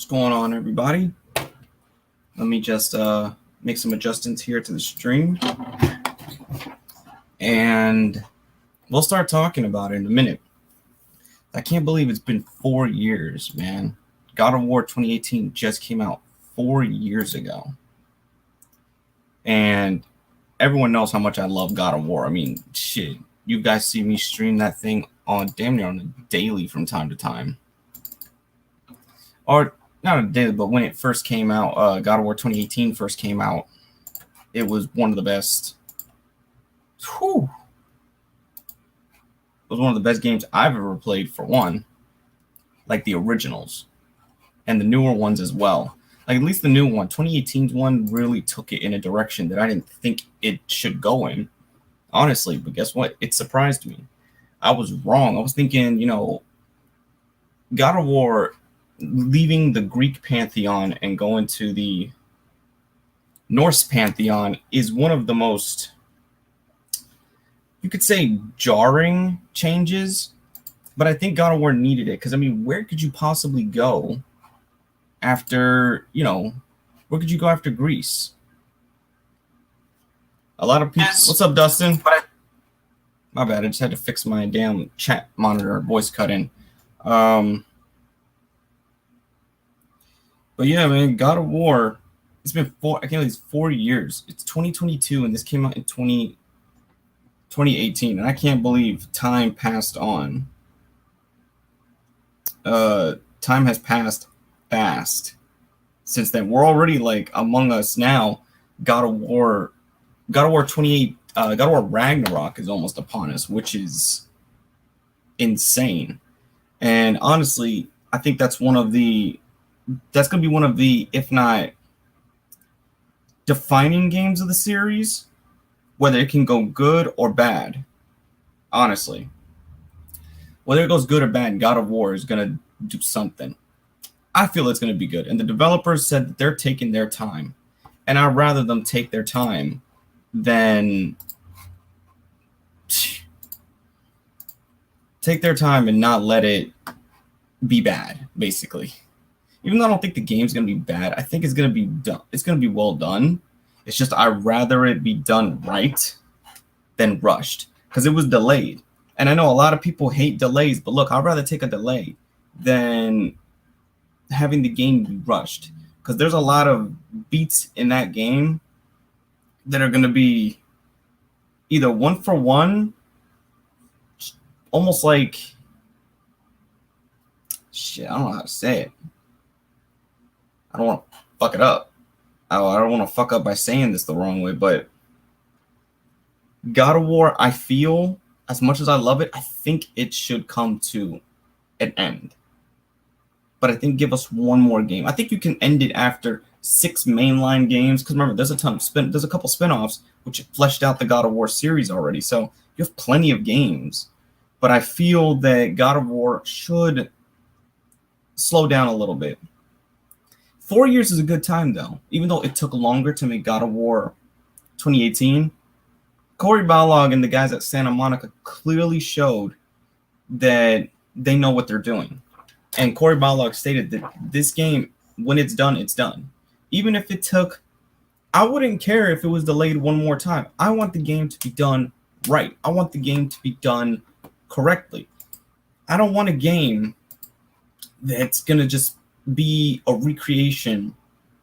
going on, everybody? Let me just make some adjustments here to the stream, and we'll start talking about it in a minute. I can't believe it's been 4 years, man. God of War 2018 just came out 4 years ago, and everyone knows how much I love God of War. I mean, shit, you guys see me stream that thing on damn near on a daily from time to time. Or not a daily, but when it first came out, God of War 2018 first came out, it was one of the best. Whew. It was one of the best games I've ever played, for one. Like the originals. And the newer ones as well. Like at least the new one, 2018's one, really took it in a direction that I didn't think it should go in. Honestly, but guess what? It surprised me. I was wrong. I was thinking, God of War, leaving the Greek pantheon and going to the Norse pantheon is one of the most, you could say, jarring changes, but I think God of War needed it because, I mean, where could you possibly go after, where could you go after Greece? A lot of people. What's up, Dustin? My bad. I just had to fix my damn chat monitor. Voice cut in. But yeah, man, God of War. It's been 4 years. It's 2022, and this came out in 2018, and I can't believe time passed on. Time has passed fast since then. We're already like Among Us now. God of War 28. God of War Ragnarok is almost upon us, which is insane. And honestly, I think that's going to be one of the, if not defining games of the series, whether it can go good or bad. Honestly, whether it goes good or bad, God of War is going to do something. I feel it's going to be good. And the developers said that they're taking their time. And I'd rather them take their time than take their time and not let it be bad, basically. Even though I don't think the game's going to be bad, I think it's going to be done. It's going to be well done. It's just I'd rather it be done right than rushed because it was delayed. And I know a lot of people hate delays, but look, I'd rather take a delay than having the game be rushed because there's a lot of beats in that game that are going to be either one for one, almost like, shit, I don't know how to say it. I don't want to fuck it up. I don't want to fuck up by saying this the wrong way, but God of War, I feel, as much as I love it, I think it should come to an end. But I think give us one more game. I think you can end it after 6 mainline games, because remember, there's a couple spinoffs which fleshed out the God of War series already, so you have plenty of games. But I feel that God of War should slow down a little bit. 4 years is a good time, though. Even though it took longer to make God of War 2018, Cory Balrog and the guys at Santa Monica clearly showed that they know what they're doing. And Cory Balrog stated that this game, when it's done, it's done. Even if it took, I wouldn't care if it was delayed one more time. I want the game to be done right. I want the game to be done correctly. I don't want a game that's going to just be a recreation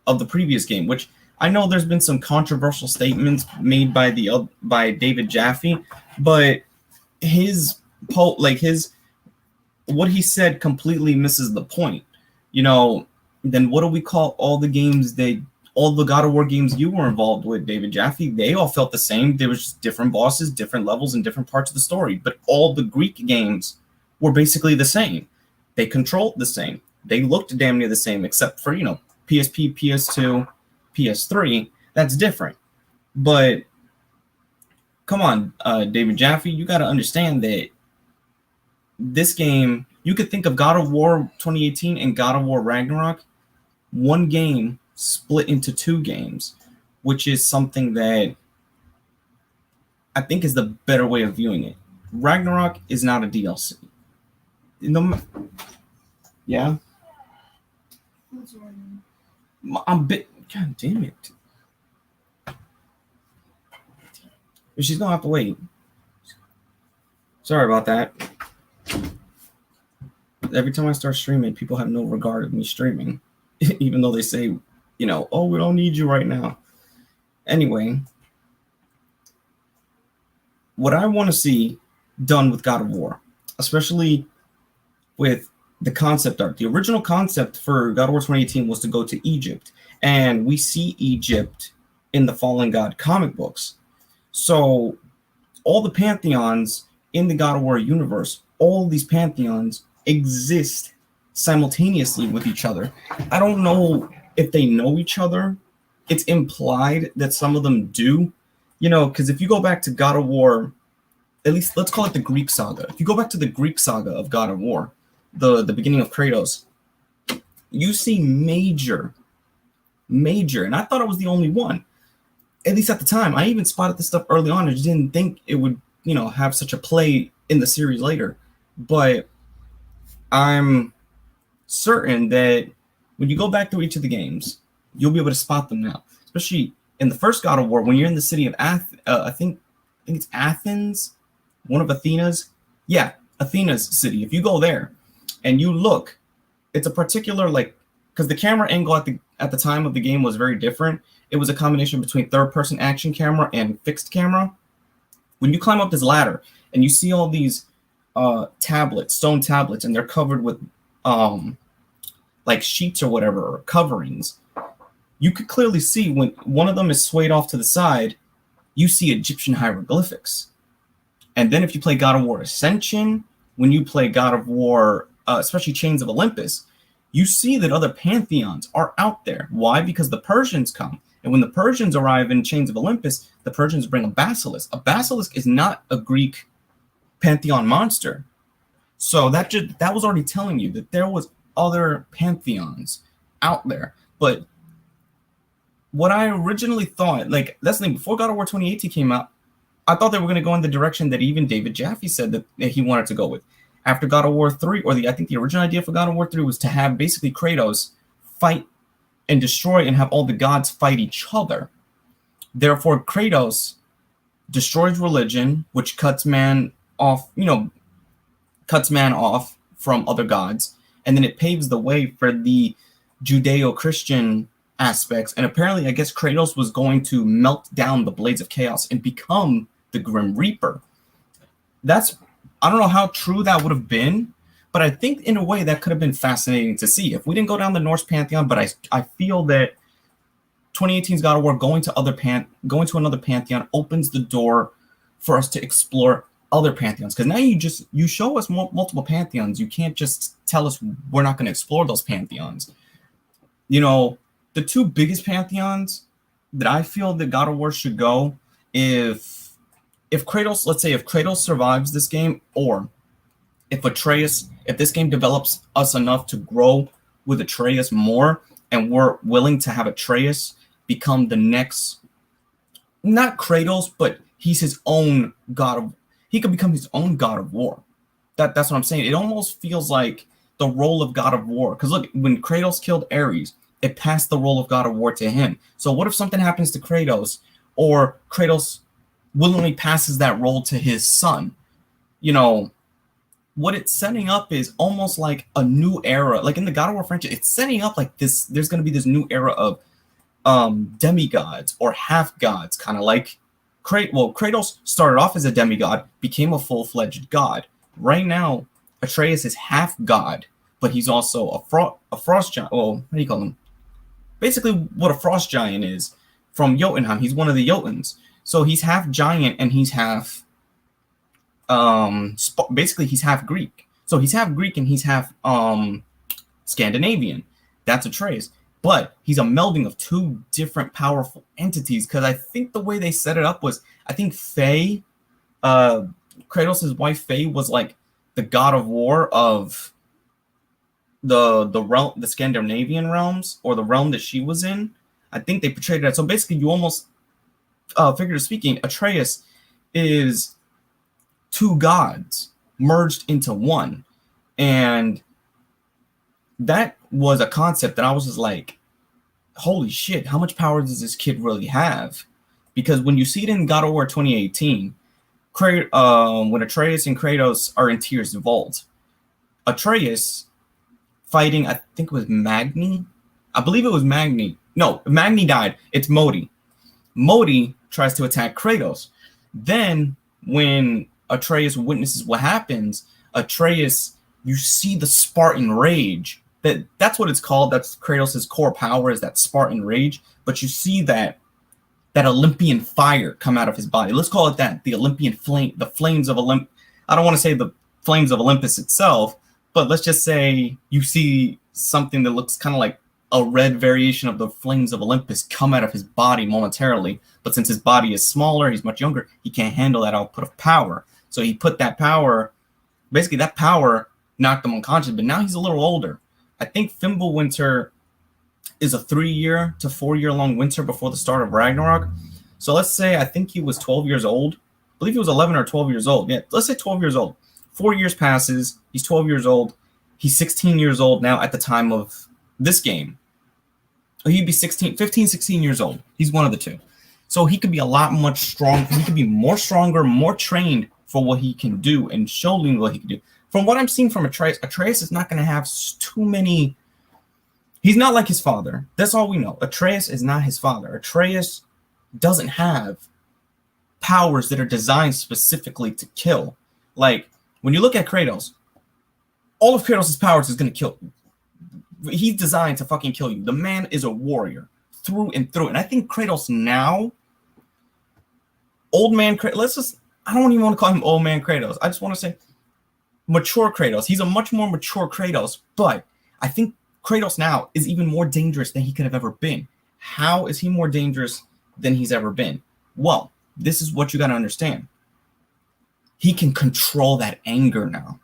of the previous game, which I know there's been some controversial statements made by David Jaffe, but what he said completely misses the point. Then what do we call all the God of War games you were involved with, David Jaffe? They all felt the same. There was just different bosses, different levels, and different parts of the story. But all the Greek games were basically the same. They controlled the same. They looked damn near the same, except for, PSP, PS2, PS3. That's different. But come on, David Jaffe, you got to understand that this game, you could think of God of War 2018 and God of War Ragnarok, one game split into 2 games, which is something that I think is the better way of viewing it. Ragnarok is not a DLC. Yeah. I'm bit. God damn it. She's gonna have to wait. Sorry about that. Every time I start streaming, people have no regard of me streaming, even though they say, oh, we don't need you right now. Anyway, what I want to see done with God of War, especially with the concept art. The original concept for God of War 2018 was to go to Egypt, and we see Egypt in the Fallen God comic books. So all the pantheons in the God of War universe, all these pantheons exist simultaneously with each other. I don't know if they know each other. It's implied that some of them do, because if you go back to God of War, at least let's call it the Greek saga. If you go back to the Greek saga of God of War, the beginning of Kratos, you see major, and I thought it was the only one, at least at the time. I even spotted this stuff early on. I just didn't think it would, have such a play in the series later. But I'm certain that when you go back through each of the games, you'll be able to spot them now. Especially in the first God of War, when you're in the city of Athens, I think it's Athens, one of Athena's. Yeah, Athena's city. If you go there and you look, it's a particular, because the camera angle at the time of the game was very different. It was a combination between third-person action camera and fixed camera. When you climb up this ladder and you see all these tablets, stone tablets, and they're covered with sheets or whatever, or coverings, you could clearly see when one of them is swayed off to the side, you see Egyptian hieroglyphics. And then if you play God of War Ascension, when you play God of War, especially Chains of Olympus, you see that other pantheons are out there. Why? Because the Persians come. And when the Persians arrive in Chains of Olympus, the Persians bring a basilisk. A basilisk is not a Greek pantheon monster. So that was already telling you that there was other pantheons out there. But what I originally thought, that's the thing, before God of War 2018 came out, I thought they were going to go in the direction that even David Jaffe said that he wanted to go with. After God of War 3, I think the original idea for God of War 3 was to have basically Kratos fight and destroy and have all the gods fight each other. Therefore, Kratos destroys religion, which cuts man off from other gods, and then it paves the way for the Judeo-Christian aspects. And apparently, I guess Kratos was going to melt down the blades of chaos and become the Grim Reaper. I don't know how true that would have been, but I think in a way that could have been fascinating to see. If we didn't go down the Norse pantheon, but I feel that 2018's God of War going to another pantheon opens the door for us to explore other pantheons. Because now you show us multiple pantheons. You can't just tell us we're not going to explore those pantheons. The two biggest pantheons that I feel that God of War should go, if Kratos, let's say if Kratos survives this game, or if this game develops us enough to grow with Atreus more, and we're willing to have Atreus become the next, not Kratos, but he's his own he could become his own God of War. That's what I'm saying. It almost feels like the role of God of War. Because look, when Kratos killed Ares, it passed the role of God of War to him. So what if something happens to Kratos, or Kratos willingly passes that role to his son? What it's setting up is almost like a new era. Like in the God of War franchise, it's setting up like this. There's going to be this new era of demigods or half gods, kind of like Kratos started off as a demigod, became a full-fledged god. Right now, Atreus is half god, but he's also a frost giant. Well, what do you call him? Basically, what a frost giant is from Jotunheim. He's one of the Jotuns. So he's half giant and he's half. Basically, he's half Greek. So he's half Greek and he's half Scandinavian. That's Atreus. But he's a melding of two different powerful entities, because I think the way they set it up was, I think Faye, Kratos' wife Faye, was like the god of war of the realm, the Scandinavian realms, or the realm that she was in. I think they portrayed that. So basically, you almost, figuratively speaking, Atreus is two gods merged into one. And that was a concept that I was just like, holy shit, how much power does this kid really have? Because when you see it in God of War 2018, when Atreus and Kratos are in Tyr's vault, Atreus fighting, I think it was Magni. I believe it was Magni. No, Magni died. It's Modi. Modi tries to attack Kratos. Then, when Atreus witnesses what happens, Atreus, you see the Spartan Rage. That's what it's called. That's Kratos' core power, is that Spartan Rage. But you see that Olympian fire come out of his body. Let's call it that. The Olympian flame, the flames of Olympus. I don't want to say the flames of Olympus itself, but let's just say you see something that looks kind of like a red variation of the flames of Olympus come out of his body momentarily. But since his body is smaller, he's much younger, he can't handle that output of power. So he put that power, basically that power knocked him unconscious, but now he's a little older. I think Fimbulwinter is a 3-year to 4-year long winter before the start of Ragnarok. So let's say I think he was 12 years old. I believe he was 11 or 12 years old. Yeah, let's say 12 years old. 4 years passes. He's 12 years old. He's 16 years old now at the time of this game. He'd be 15, 16 years old. He's one of the two. So he could be a lot much stronger. He could be more stronger, more trained for what he can do and showing what he can do. From what I'm seeing from Atreus is not going to have too many. He's not like his father. That's all we know. Atreus is not his father. Atreus doesn't have powers that are designed specifically to kill. Like, when you look at Kratos, all of Kratos' powers is going to kill you. He's designed to fucking kill you. The man is a warrior through and through. And I think Kratos now, old man Kratos, I don't even want to call him old man Kratos. I just want to say mature Kratos. He's a much more mature Kratos, but I think Kratos now is even more dangerous than he could have ever been. How is he more dangerous than he's ever been? Well, this is what you got to understand. He can control that anger now.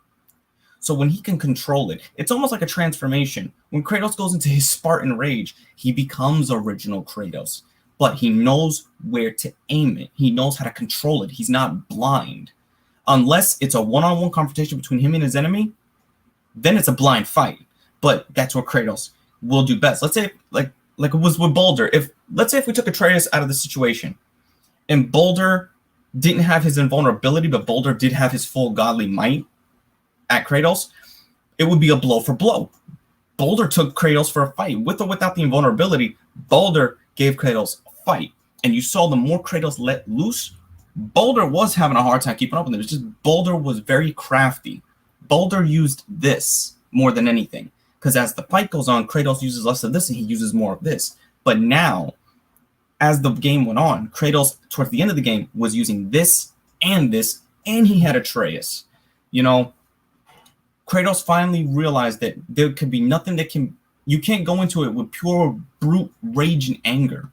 So when he can control it, it's almost like a transformation. When Kratos goes into his Spartan Rage, he becomes original Kratos. But he knows where to aim it. He knows how to control it. He's not blind. Unless it's a one-on-one confrontation between him and his enemy, then it's a blind fight. But that's what Kratos will do best. Let's say, like it was with Boulder. Let's say if we took Atreus out of the situation, and Boulder didn't have his invulnerability, but Boulder did have his full godly might at Kratos, it would be a blow for blow. Boulder took Kratos for a fight. With or without the invulnerability, Boulder gave Kratos a fight. And you saw the more Kratos let loose, Boulder was having a hard time keeping up with him. It's just Boulder was very crafty. Boulder used this more than anything. Because as the fight goes on, Kratos uses less of this and he uses more of this. But now, as the game went on, Kratos, towards the end of the game, was using this, and he had Atreus. You know, Kratos finally realized that there could be nothing you can't go into it with pure brute rage and anger.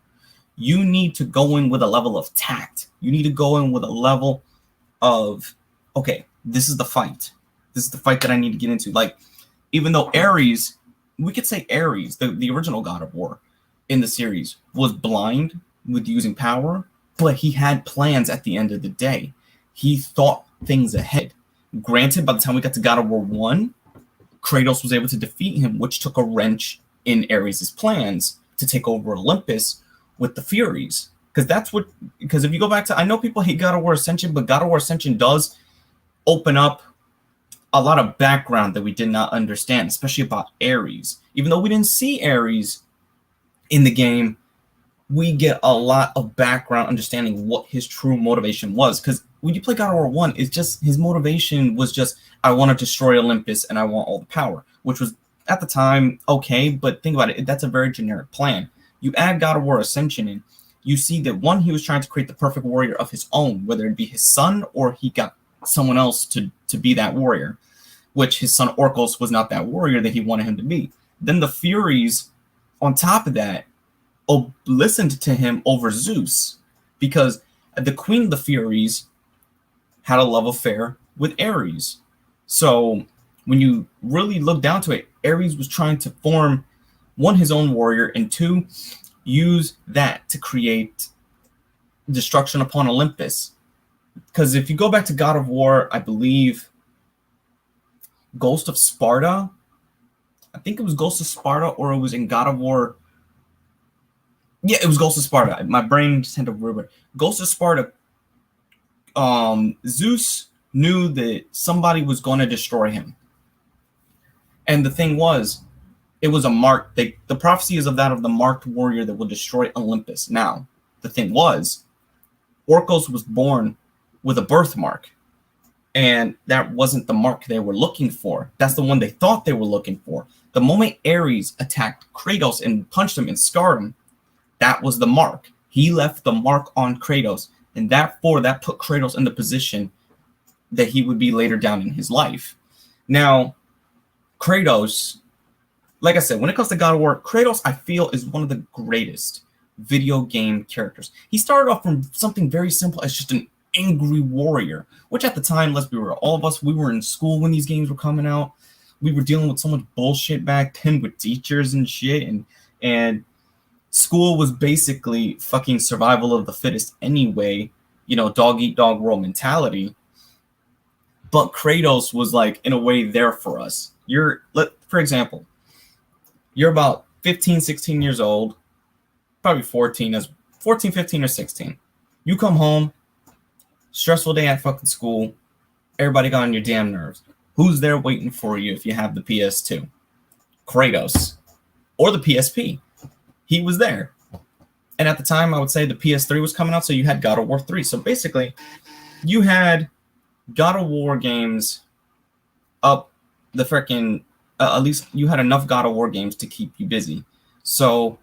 You need to go in with a level of tact. You need to go in with a level of, okay, this is the fight. This is the fight that I need to get into. Like, even though Ares, we could say Ares, the original God of War in the series, was blind with using power, but he had plans at the end of the day. He thought things ahead. Granted, by the time we got to God of War 1, Kratos was able to defeat him, which took a wrench in Ares' plans to take over Olympus with the Furies. Because if you go back to, I know people hate God of War Ascension, but God of War Ascension does open up a lot of background that we did not understand, especially about Ares. Even though we didn't see Ares in the game, we get a lot of background understanding what his true motivation was. Because when you play God of War 1, it's just, his motivation was just, I want to destroy Olympus and I want all the power, which was, at the time, okay, but think about it, that's a very generic plan. You add God of War Ascension in, you see that one, he was trying to create the perfect warrior of his own, whether it be his son or he got someone else to be that warrior, which his son Orcos was not that warrior that he wanted him to be. Then the Furies, on top of that, listened to him over Zeus, because the queen of the Furies had a love affair with Ares. So when you really look down to it, Ares was trying to form, one, his own warrior, and two, use that to create destruction upon Olympus. Because if you go back to God of War, I believe Ghost of Sparta, I think it was Ghost of Sparta, or it was in God of War. Yeah, it was Ghost of Sparta. My brain just had to remember. Ghost of Sparta. Zeus knew that somebody was going to destroy him, and the thing was, it was a mark. The prophecy is of that of the marked warrior that will destroy Olympus. Now, the thing was, Orcos was born with a birthmark, and that wasn't the mark they were looking for. That's the one they thought they were looking for. The moment Ares attacked Kratos and punched him and scarred him, that was the mark. He left the mark on Kratos, and that put Kratos in the position that he would be later down in his life. Now, Kratos, like I said, when it comes to God of War, Kratos, I feel, is one of the greatest video game characters. He started off from something very simple as just an angry warrior, which at the time, let's be real, all of us, we were in school when these games were coming out. We were dealing with so much bullshit back then with teachers and shit, and school was basically fucking survival of the fittest anyway, dog eat dog world mentality. But Kratos was like, in a way, there for us. For example, you're about 15, 16 years old, probably 14, 15 or 16. You come home, stressful day at fucking school, everybody got on your damn nerves. Who's there waiting for you if you have the PS2? Kratos. Or the PSP. He was there. And at the time, I would say the PS3 was coming out, so you had God of War 3. So basically, you had God of War games up the freaking... at least you had enough God of War games to keep you busy. So,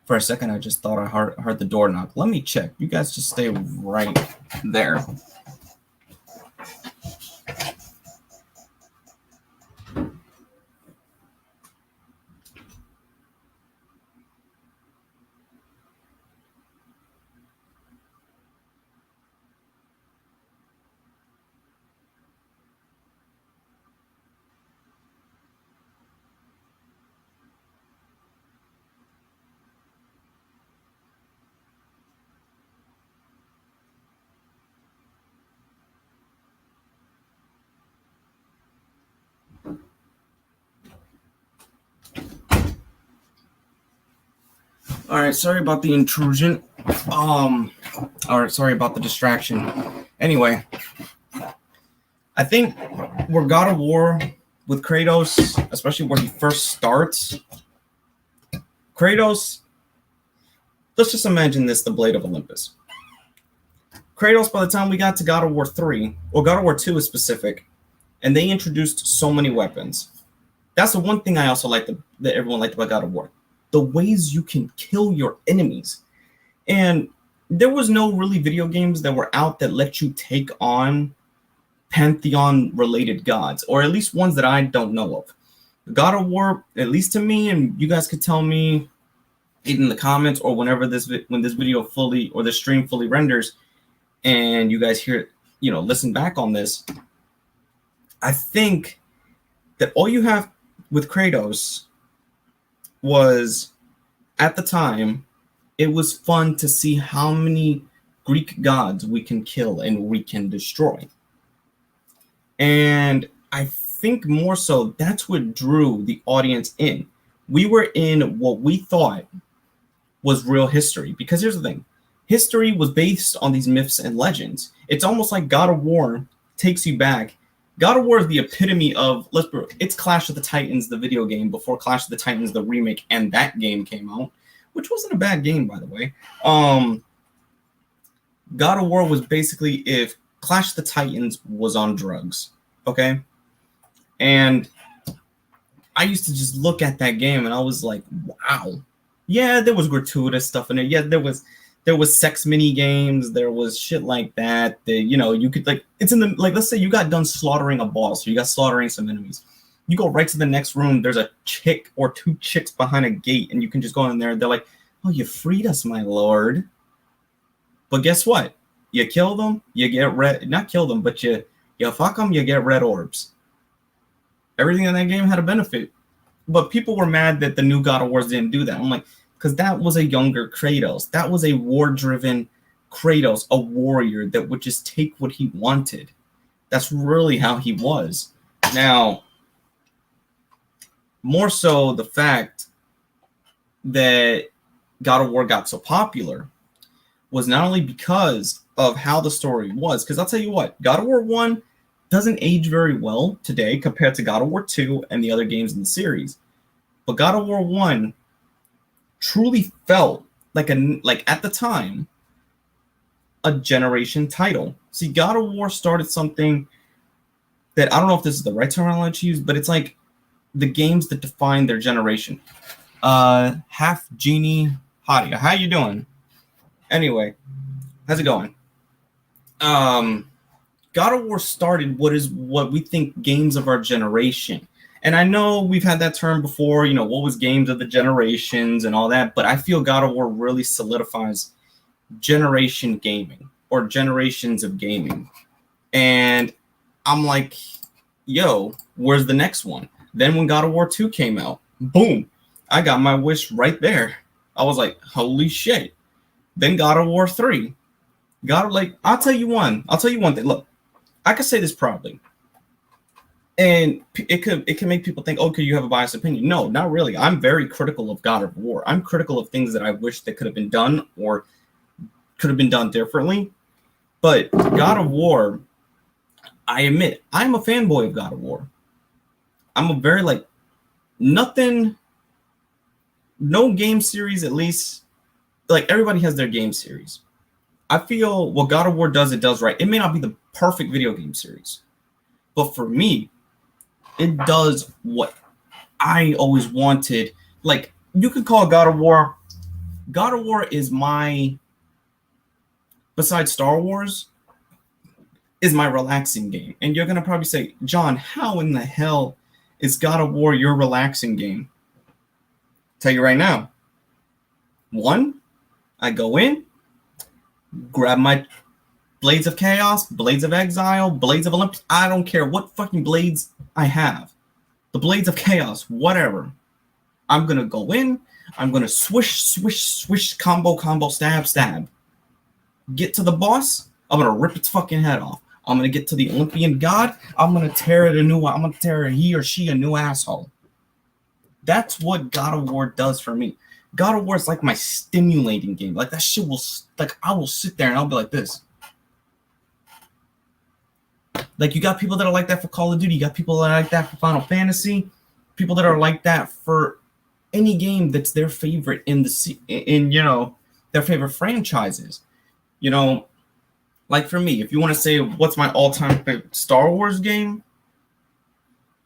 for a second, I just thought I heard the door knock. Let me check. You guys just stay right there. All right, sorry about the intrusion. All right, sorry about the distraction. Anyway, I think where God of War with Kratos, especially where he first starts, Kratos, let's just imagine this, the Blade of Olympus. Kratos, by the time we got to God of War 3, or God of War 2 is specific, and they introduced so many weapons. That's the one thing I also like that everyone liked about God of War. The ways you can kill your enemies. And there was no really video games that were out that let you take on Pantheon-related gods, or at least ones that I don't know of. God of War, at least to me, and you guys could tell me in the comments or when this video fully, or the stream fully renders, and you guys hear, listen back on this, I think that all you have with Kratos was, at the time, it was fun to see how many Greek gods we can kill and we can destroy. And I think more so that's what drew the audience in. We were in what we thought was real history. Because here's the thing. History was based on these myths and legends. It's almost like God of War takes you back. God of War is the epitome of, it's Clash of the Titans, the video game, before Clash of the Titans, the remake, and that game came out, which wasn't a bad game, by the way. God of War was basically if Clash of the Titans was on drugs, okay? And I used to just look at that game, and I was like, wow. Yeah, there was gratuitous stuff in it. Yeah, there was sex mini games, there was shit like that you could, it's in the, let's say you got done slaughtering a boss, or you got slaughtering some enemies, you go right to the next room, there's a chick or two chicks behind a gate, and you can just go in there, they're like, oh, you freed us, my lord. But guess what? You kill them, you get not kill them, but you fuck them, you get red orbs. Everything in that game had a benefit. But people were mad that the new God of Wars didn't do that. I'm like, because that was a younger Kratos. That was a war-driven Kratos, a warrior that would just take what he wanted. That's really how he was. Now, more so the fact that God of War got so popular was not only because of how the story was, because I'll tell you what, God of War 1 doesn't age very well today compared to God of War 2 and the other games in the series. But God of War 1 truly felt like at the time a generation title. See, God of War started something that I don't know if this is the right terminology to use, but it's like the games that define their generation. Half Genie Hadia, how you doing? Anyway, how's it going? God of War started what we think games of our generation. And I know we've had that term before, what was games of the generations and all that, but I feel God of War really solidifies generation gaming or generations of gaming. And I'm like, yo, where's the next one? Then when God of War 2 came out, boom, I got my wish right there. I was like, holy shit. Then God of War 3. I'll tell you one thing. Look, I could say this proudly. And it can make people think, okay, you have a biased opinion. No, not really. I'm very critical of God of War. I'm critical of things that I wish that could have been done or could have been done differently. But God of War, I admit, I'm a fanboy of God of War. I'm a very no game series, at least, everybody has their game series. I feel what God of War does, it does right. It may not be the perfect video game series, but for me, it does what I always wanted. Like, you could call God of War is my, besides Star Wars, is my relaxing game. And you're going to probably say, John, how in the hell is God of War your relaxing game? Tell you right now. One, I go in, grab my Blades of Chaos, Blades of Exile, Blades of Olympus. I don't care what fucking blades I have. The Blades of Chaos, whatever. I'm going to go in. I'm going to swish, combo, stab. Get to the boss. I'm going to rip its fucking head off. I'm going to get to the Olympian god. I'm going to tear he or she a new asshole. That's what God of War does for me. God of War is like my stimulating game. Like, that shit I will sit there and I'll be like this. Like, you got people that are like that for Call of Duty. You got people that are like that for Final Fantasy. People that are like that for any game that's their favorite in their favorite franchises. Like for me, if you want to say what's my all-time favorite Star Wars game,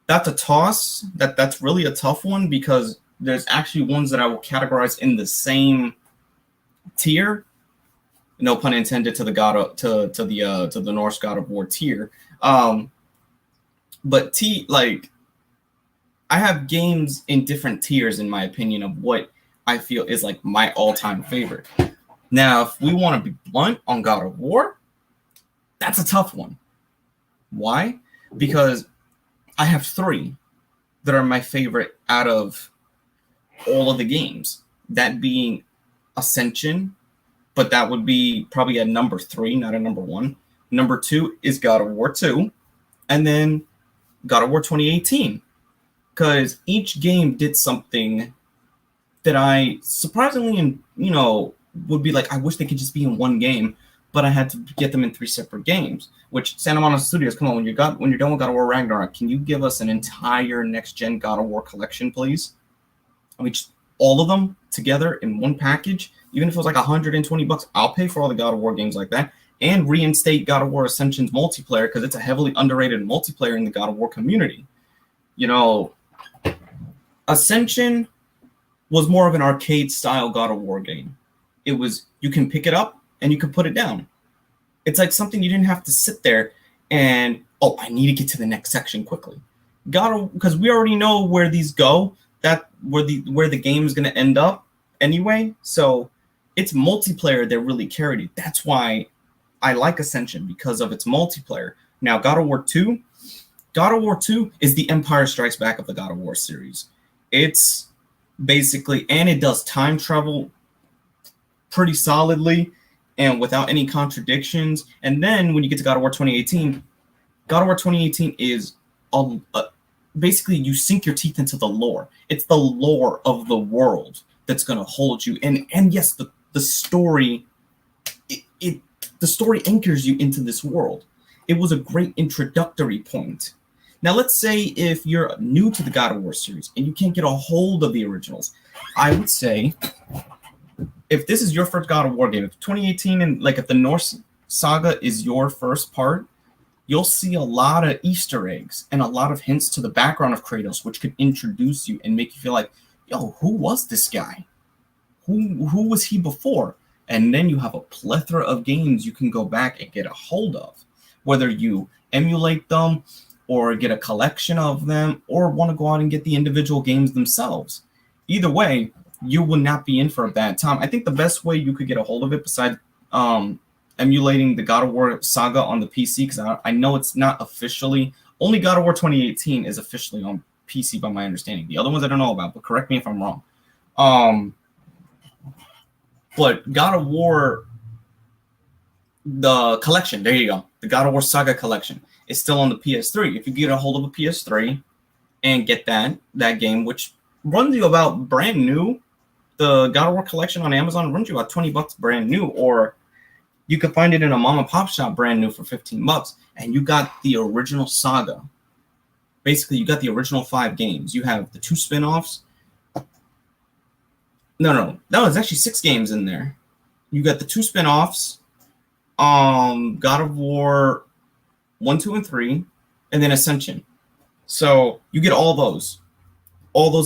that's a toss. That's really a tough one because there's actually ones that I will categorize in the same tier. No pun intended to the Norse God of War tier. But I have games in different tiers in my opinion of what I feel is like my all-time favorite. Now, if we want to be blunt on God of War, that's a tough one. Why? Because I have 3 that are my favorite out of all of the games. That being Ascension, but that would be probably at number 3, not at number 1. Number 2 is God of War 2, and then God of War 2018. Because each game did something that I surprisingly, would be like, I wish they could just be in one game, but I had to get them in 3 separate games. Which Santa Monica Studios, come on, when you're done with God of War Ragnarok, can you give us an entire next-gen God of War collection, please? I mean, just all of them together in one package. Even if it was like $120, I'll pay for all the God of War games like that, and reinstate God of War Ascension's multiplayer because it's a heavily underrated multiplayer in the God of War community. Ascension was more of an arcade-style God of War game. It was, you can pick it up and you can put it down. It's like something you didn't have to sit there and, I need to get to the next section quickly. Because we already know where these go, where the game is going to end up anyway. So it's multiplayer that really carried it. That's why I like Ascension, because of its multiplayer. Now, God of War 2 is the Empire Strikes Back of the God of War series. It's basically, and it does time travel pretty solidly and without any contradictions. And then when you get to God of War 2018, God of War 2018 is basically you sink your teeth into the lore. It's the lore of the world that's going to hold you. And yes, the story, the story anchors you into this world. It was a great introductory point. Now, let's say if you're new to the God of War series and you can't get a hold of the originals, I would say if this is your first God of War game, if 2018 and like if the Norse saga is your first part, you'll see a lot of Easter eggs and a lot of hints to the background of Kratos, which could introduce you and make you feel like, yo, who was this guy? Who was he before? And then you have a plethora of games you can go back and get a hold of, whether you emulate them or get a collection of them or want to go out and get the individual games themselves. Either way, you will not be in for a bad time. I think the best way you could get a hold of it, besides emulating the God of War saga on the PC, because I know it's not officially, only God of War 2018 is officially on PC by my understanding. The other ones I don't know about, but correct me if I'm wrong. But God of War, the collection, there you go, the God of War Saga collection is still on the PS3. If you get a hold of a PS3 and get that game, which runs you about brand new, the God of War collection on Amazon runs you about $20 brand new, or you can find it in a mom and pop shop brand new for $15, and you got the original saga. Basically, you got the original 5 games. You have the 2 spin-offs. No, it's actually 6 games in there. You got the 2 spin-offs, God of War 1, 2, and 3, and then Ascension. So you get all those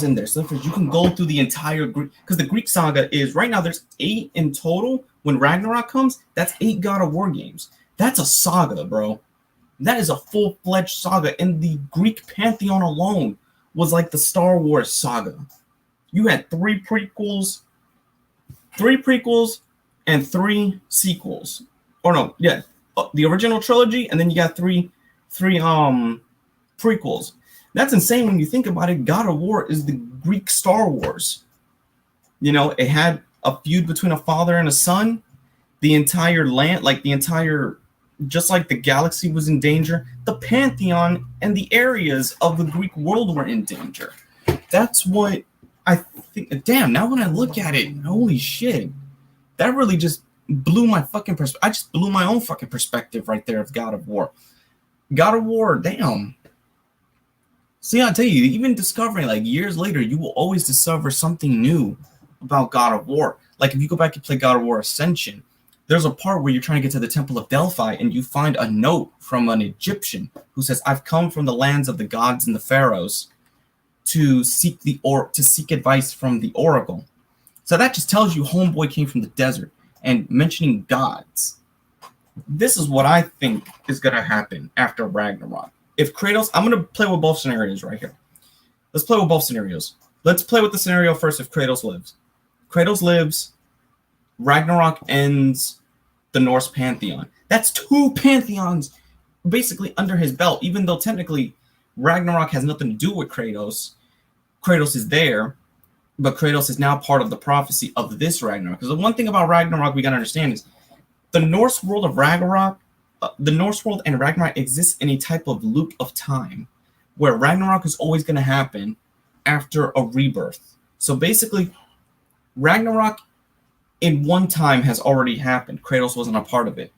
in there. So you can go through the entire Greek, because the Greek saga is, right now there's 8 in total. When Ragnarok comes, that's 8 God of War games. That's a saga, bro. That is a full-fledged saga, and the Greek pantheon alone was like the Star Wars saga. You had 3 prequels, and 3 sequels. Or no, yeah, the original trilogy, and then you got three prequels. That's insane when you think about it. God of War is the Greek Star Wars. You know, it had a feud between a father and a son. The entire land, just like the galaxy was in danger, the pantheon and the areas of the Greek world were in danger. That's what I think. Damn, now when I look at it, holy shit. That really just blew my fucking perspective. I just blew my own fucking perspective right there of God of War. God of War, damn. See, I'll tell you, even discovering, like, years later, you will always discover something new about God of War. Like, if you go back and play God of War Ascension, there's a part where you're trying to get to the Temple of Delphi, and you find a note from an Egyptian who says, "I've come from the lands of the gods and the pharaohs to seek advice from the oracle." So that just tells you homeboy came from the desert. And mentioning gods, this is what I think is going to happen after Ragnarok. If Kratos, I'm going to play with both scenarios right here. Let's play with both scenarios. Let's play with the scenario first if Kratos lives. Kratos lives, Ragnarok ends the Norse pantheon. That's 2 pantheons basically under his belt, even though technically Ragnarok has nothing to do with Kratos. Kratos is there, but Kratos is now part of the prophecy of this Ragnarok. Because the one thing about Ragnarok we got to understand is the Norse world of Ragnarok, the Norse world and Ragnarok exists in a type of loop of time where Ragnarok is always going to happen after a rebirth. So basically, Ragnarok in one time has already happened. Kratos wasn't a part of it.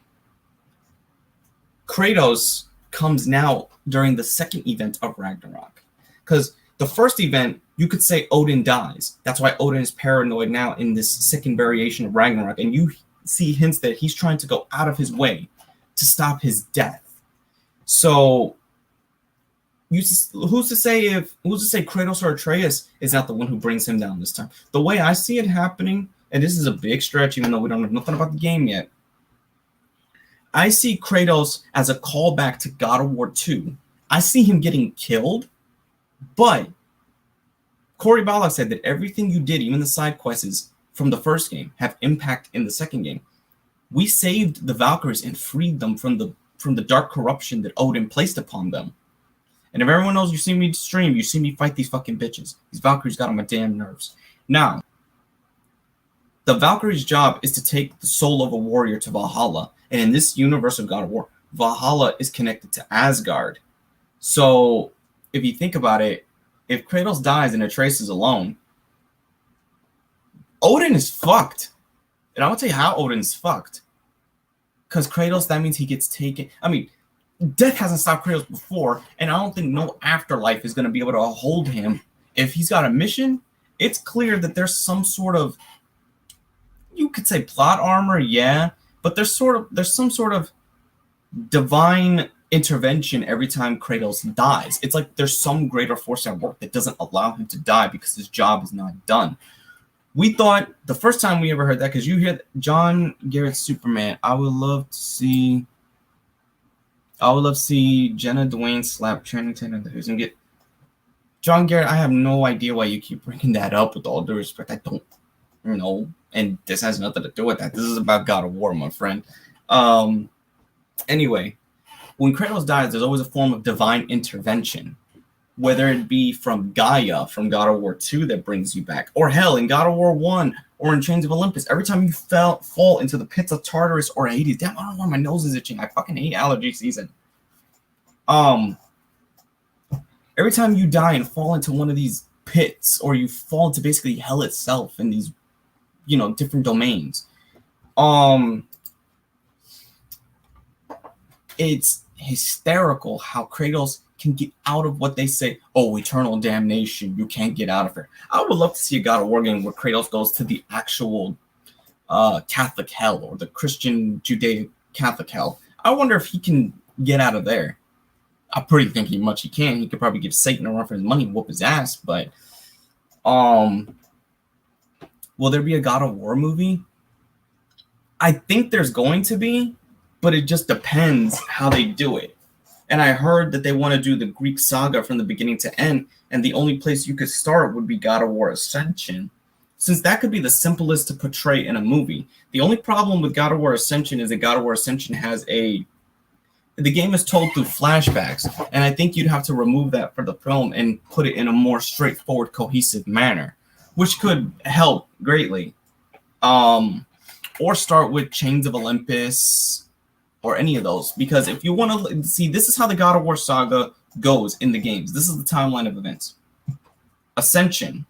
Kratos comes now during the second event of Ragnarok. Because the first event, you could say Odin dies. That's why Odin is paranoid now in this second variation of Ragnarok. And you see hints that he's trying to go out of his way to stop his death. So who's to say Kratos or Atreus is not the one who brings him down this time? The way I see it happening, and this is a big stretch, even though we don't know nothing about the game yet, I see Kratos as a callback to God of War 2. I see him getting killed, but Cory Balog said that everything you did, even the side quests from the first game, have impact in the second game. We saved the Valkyries and freed them from the dark corruption that Odin placed upon them. And if everyone knows, you see me stream, you see me fight these fucking bitches. These Valkyries got on my damn nerves. Now, the Valkyrie's job is to take the soul of a warrior to Valhalla. And in this universe of God of War, Valhalla is connected to Asgard. So if you think about it, if Kratos dies and Atreus is alone, Odin is fucked. And I'm gonna tell you how Odin's fucked. Because Kratos, that means he gets taken. I mean, death hasn't stopped Kratos before, and I don't think no afterlife is gonna be able to hold him. If he's got a mission, it's clear that there's some sort of, you could say plot armor, yeah, but there's some sort of divine intervention every time Kratos dies. It's like there's some greater force at work that doesn't allow him to die because his job is not done. We thought the first time we ever heard that, because you hear John Garrett's Superman, I would love to see Jenna Dwayne slap Channing Tatum and get John Garrett. I have no idea why you keep bringing that up. With all due respect, I don't know, and this has nothing to do with that. This is about God of War, my friend. Anyway, when Kratos dies, there's always a form of divine intervention, whether it be from Gaia, from God of War 2 that brings you back, or hell, in God of War 1, or in Chains of Olympus. Every time you fall into the pits of Tartarus or Hades, damn, I don't know, my nose is itching. I fucking hate allergy season. Every time you die and fall into one of these pits, or you fall into basically hell itself in these, different domains, it's hysterical how Kratos can get out of what they say, eternal damnation, you can't get out of it. I would love to see a God of War game where Kratos goes to the actual Catholic hell, or the Christian Judaic Catholic hell. I wonder if he can get out of there. I pretty think he can. He could probably give Satan a run for his money and whoop his ass, but will there be a God of War movie? I think there's going to be, but it just depends how they do it. And I heard that they want to do the Greek saga from the beginning to end, and the only place you could start would be God of War Ascension, since that could be the simplest to portray in a movie. The only problem with God of War Ascension is that God of War Ascension has the game is told through flashbacks, and I think you'd have to remove that for the film and put it in a more straightforward, cohesive manner, which could help greatly. Or start with Chains of Olympus, or any of those, because if you want to see, this is how the God of War saga goes in the games. This is the timeline of events. Ascension,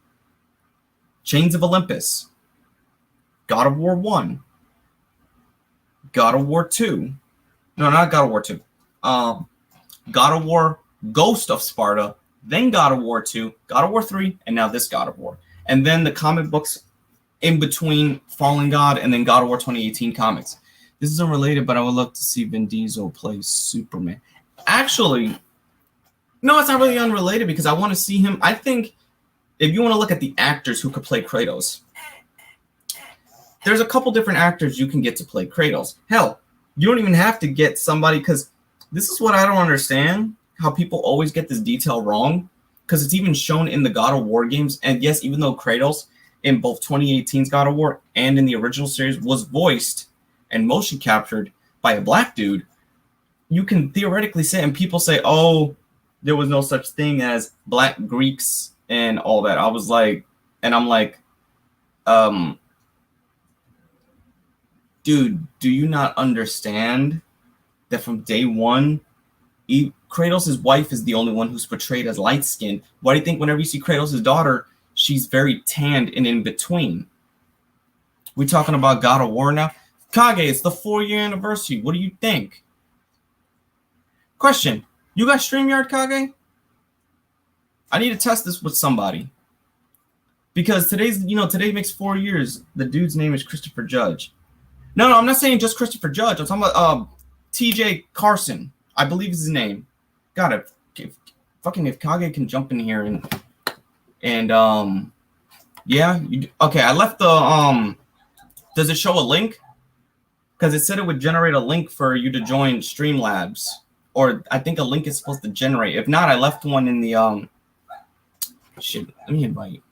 Chains of Olympus, God of War 1, God of War 2, no, not God of War 2, God of War Ghost of Sparta, then God of War 2, God of War 3, and now this God of War. And then the comic books in between Fallen God and then God of War 2018 comics. This isn't related, but I would love to see Vin Diesel play Superman. Actually, no, it's not really unrelated, because I want to see him. I think if you want to look at the actors who could play Kratos, there's a couple different actors you can get to play Kratos. Hell, you don't even have to get somebody, because this is what I don't understand, how people always get this detail wrong, because it's even shown in the God of War games. And yes, even though Kratos in both 2018's God of War and in the original series was voiced and motion captured by a black dude, you can theoretically say, and people say, there was no such thing as black Greeks and all that. I'm like, dude, do you not understand that from day one, Kratos' wife is the only one who's portrayed as light-skinned? Why do you think whenever you see Kratos' daughter, she's very tanned and in between? We talking about God of War now? Kage, it's the 4-year anniversary. What do you think? Question, you got StreamYard, Kage? I need to test this with somebody. Because today makes 4 years. The dude's name is Christopher Judge. No, I'm not saying just Christopher Judge. I'm talking about TJ Carson, I believe is his name. God, if Kage can jump in here and yeah. Okay, I left the does it show a link? Because it said it would generate a link for you to join Streamlabs, or I think a link is supposed to generate. If not, I left one in the shit. Let me invite.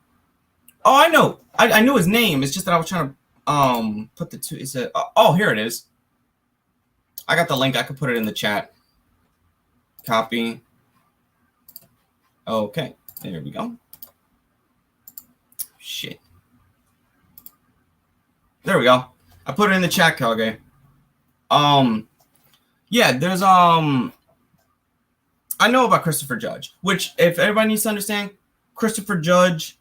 Oh, I know. I knew his name. It's just that I was trying to put the two. It said, here it is. I got the link. I could put it in the chat. Copy. Okay, there we go. Shit. There we go. I put it in the chat, Kage. Yeah, there's I know about Christopher Judge, which if everybody needs to understand, Christopher Judge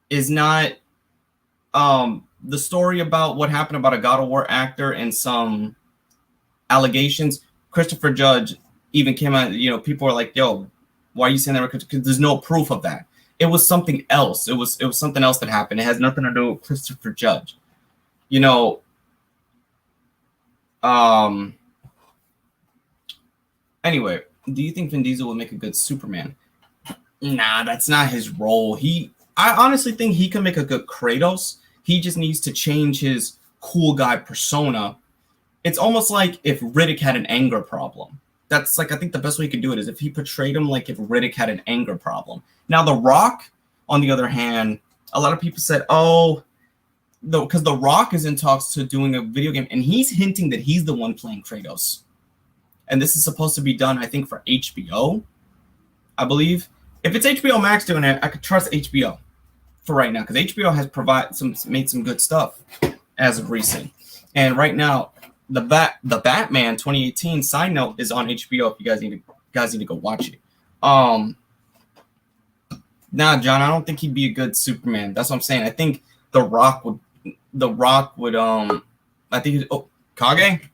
is not the story about what happened about a God of War actor and some allegations. Christopher Judge even came out, people are like, yo, why are you saying that? Because there's no proof of that. It was something else. It was something else that happened. It has nothing to do with Christopher Judge. Anyway, do you think Vin Diesel would make a good Superman? Nah, that's not his role. I honestly think he can make a good Kratos. He just needs to change his cool guy persona. It's almost like if Riddick had an anger problem. That's like, I think the best way you could do it is if he portrayed him like if Riddick had an anger problem. Now, The Rock, on the other hand, a lot of people said, because The Rock is in talks to doing a video game, and he's hinting that he's the one playing Kratos. And this is supposed to be done, I think, for HBO, I believe. If it's HBO Max doing it, I could trust HBO for right now, because HBO has made some good stuff as of recent. And right now, the Batman 2018 side note is on HBO. If you guys need to go watch it. Nah, John, I don't think he'd be a good Superman. That's what I'm saying. I think The Rock would. I think. Kage.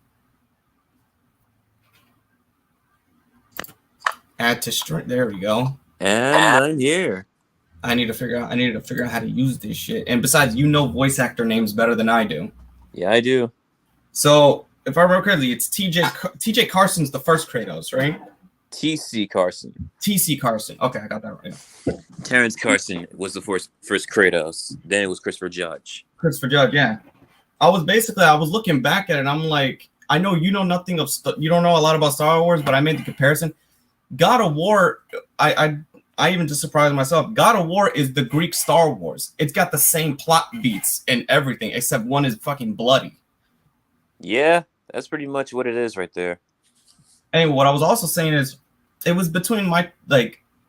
Add to strength. There we go. And I'm here. I need to figure out how to use this shit. And besides, voice actor names better than I do. Yeah, I do. So if I remember correctly, it's TJ Carson's the first Kratos, right? TC Carson. TC Carson. Okay, I got that right. Terrence Carson was the first Kratos. Then it was Christopher Judge. Christopher Judge, yeah. I was looking back at it, and I'm like, I know you know nothing of you don't know a lot about Star Wars, but I made the comparison. God of War, I even just surprised myself. God of War is the Greek Star Wars. It's got the same plot beats and everything, except one is fucking bloody. Yeah, that's pretty much what it is right there. Anyway, what I was also saying is it was between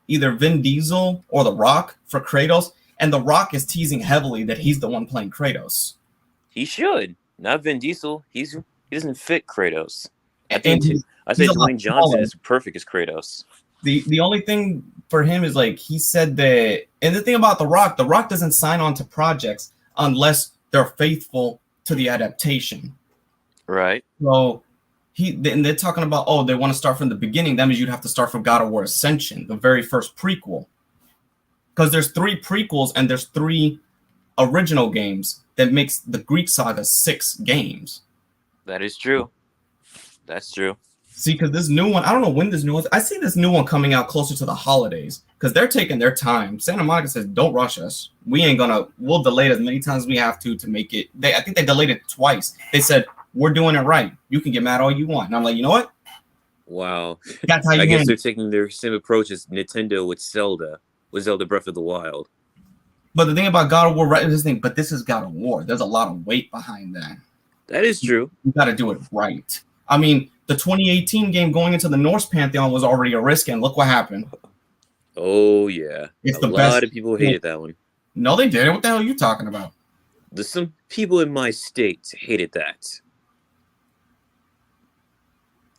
either Vin Diesel or The Rock for Kratos, and The Rock is teasing heavily that he's the one playing Kratos. He should. Not Vin Diesel. He doesn't fit Kratos. I say Dwayne Johnson is perfect as Kratos. The only thing for him is he said that, and the thing about The Rock doesn't sign on to projects unless they're faithful to the adaptation. Right. So they're talking about, they want to start from the beginning. That means you'd have to start from God of War Ascension, the very first prequel. Because there's 3 prequels and there's 3 original games that makes the Greek saga 6 games. That is true. That's true. See, because this new one, I don't know when this new one, I see this new one coming out closer to the holidays because they're taking their time. Santa Monica says, don't rush us. We'll delay it as many times as we have to make it. I think they delayed it twice. They said, we're doing it right. You can get mad all you want. And I'm like, you know what? Wow. That's how you I guess they're taking their same approach as Nintendo with Zelda Breath of the Wild. But the thing about God of War, right, but this is God of War. There's a lot of weight behind that. That is true. You got to do it right. I mean, the 2018 game going into the Norse Pantheon was already a risk, and look what happened. Oh, yeah. It's a lot of people hated that one. No, they didn't. What the hell are you talking about? There's some people in my state hated that.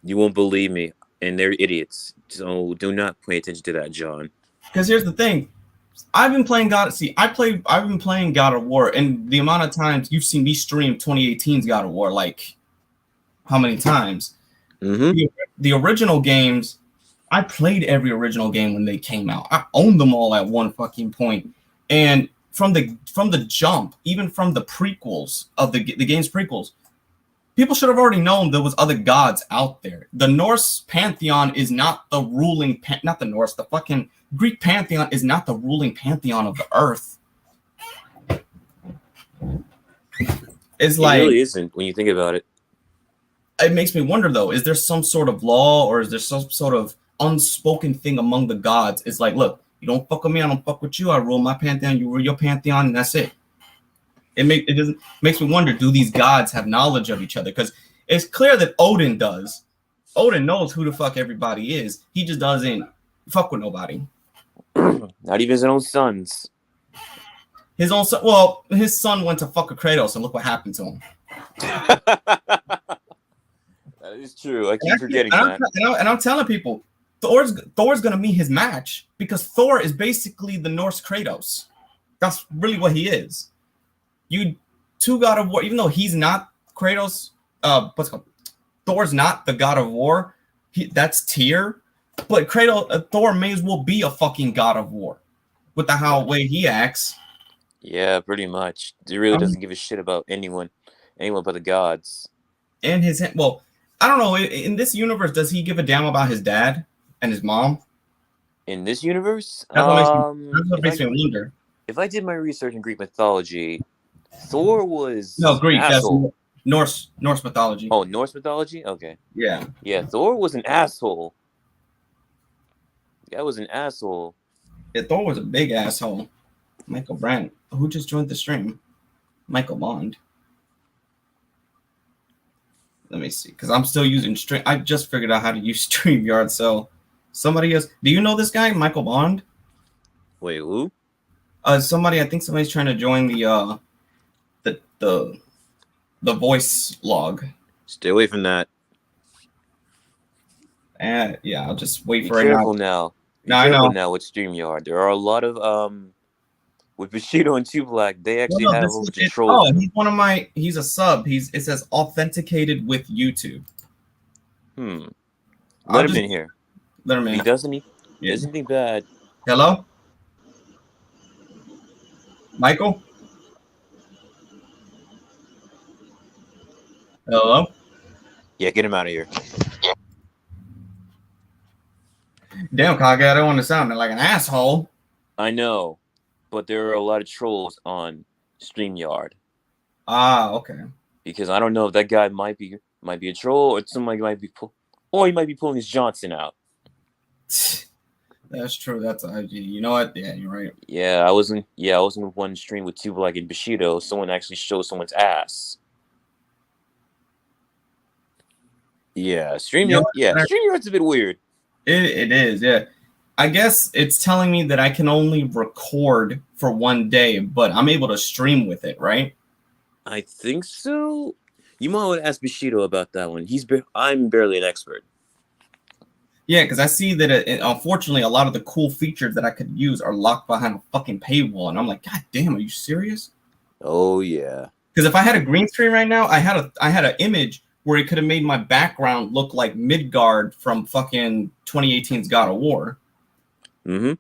You won't believe me, and they're idiots. So do not pay attention to that, John. Because here's the thing. I've been playing God of War, and the amount of times you've seen me stream 2018's God of War, how many times? Mm-hmm. The original games, I played every original game when they came out. I owned them all at one fucking point. And from the jump, even from the prequels of the game's prequels, people should have already known there was other gods out there. The Norse pantheon is not the ruling, not the Norse, the fucking Greek pantheon is not the ruling pantheon of the earth. It really isn't when you think about it. It makes me wonder, though, is there some sort of law or is there some sort of unspoken thing among the gods? It's like, look, you don't fuck with me, I don't fuck with you. I rule my pantheon, you rule your pantheon, and that's it. It makes me wonder, do these gods have knowledge of each other? Because it's clear that Odin does. Odin knows who the fuck everybody is. He just doesn't fuck with nobody. Not even his own sons. His own son. Well, his son went to fuck with Kratos, and look what happened to him. That is true. I keep forgetting that. And I'm telling people, Thor's gonna meet his match because Thor is basically the Norse Kratos. That's really what he is. You two God of War, even though he's not Kratos, what's it called? Thor's not the God of War. That's Tyr, but Kratos, Thor may as well be a fucking God of War with the way he acts. Yeah, pretty much. He really doesn't give a shit about anyone but the gods. And I don't know. In this universe, does he give a damn about his dad and his mom? In this universe, That's what makes me wonder. If I did my research in Greek mythology, Thor was Greek. An asshole. That's Norse mythology. Oh, Norse mythology? Okay. Yeah. Yeah, Thor was an asshole. That was an asshole. Yeah, Thor was a big asshole. Michael Brandt, who just joined the stream. Michael Bond. Let me see, because I'm still using Stream. I just figured out how to use StreamYard. So somebody else. Do you know this guy, Michael Bond? Wait, who? I think somebody's trying to join the voice log. Stay away from that. And yeah, I'll just wait Be for careful it now. Be careful now with StreamYard. There are a lot of with Bushido and Two Black, they actually have a whole bunch of trolls. Oh, he's a sub. It says authenticated with YouTube. Let him in here. Let him in. He doesn't anything bad. Hello? Michael? Hello? Yeah, get him out of here. Damn, Kage, I don't want to sound like an asshole. I know, but there are a lot of trolls on StreamYard. Ah, okay. Because I don't know if that guy might be a troll, or somebody might be he might be pulling his Johnson out. That's true. That's you know what? Yeah, you're right. Yeah, I was in one stream with Two Black and Bushido. Someone actually showed someone's ass. Yeah, StreamYard. StreamYard's a bit weird. It is, yeah. I guess it's telling me that I can only record for one day, but I'm able to stream with it, right? I think so. You might want to ask Bushido about that one. I'm barely an expert. Yeah, because I see that unfortunately a lot of the cool features that I could use are locked behind a fucking paywall, and I'm like, God damn, are you serious? Oh yeah. Because if I had a green screen right now, I had an image where it could have made my background look like Midgard from fucking 2018's God of War. Mm-hmm.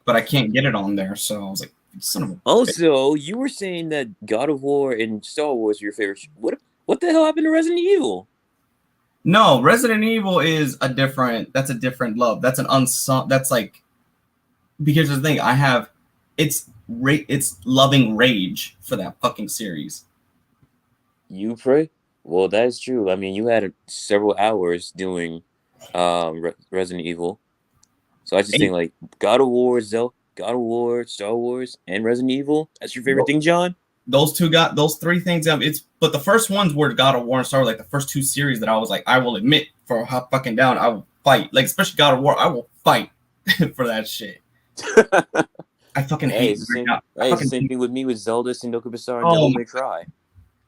But I can't get it on there, so I was like, son of a Also, you were saying that God of War and Star Wars are your favorite. What the hell happened to Resident Evil? No, Resident Evil is a different love. That's an unsung. That's like, because the thing it's loving rage for that fucking series. You pray? Well, that is true. I mean, you had several hours doing Resident Evil. So I just think like God of War, God of War, Star Wars, and Resident Evil. That's your favorite thing, John? Those three things. But the first ones were God of War and Star Wars, like the first two series that I was like, I will admit for how fucking down I will fight. Like especially God of War, I will fight for that shit. I fucking hate it. It's the same thing with me with Zelda, Sudoku Basar, and Devil May Cry.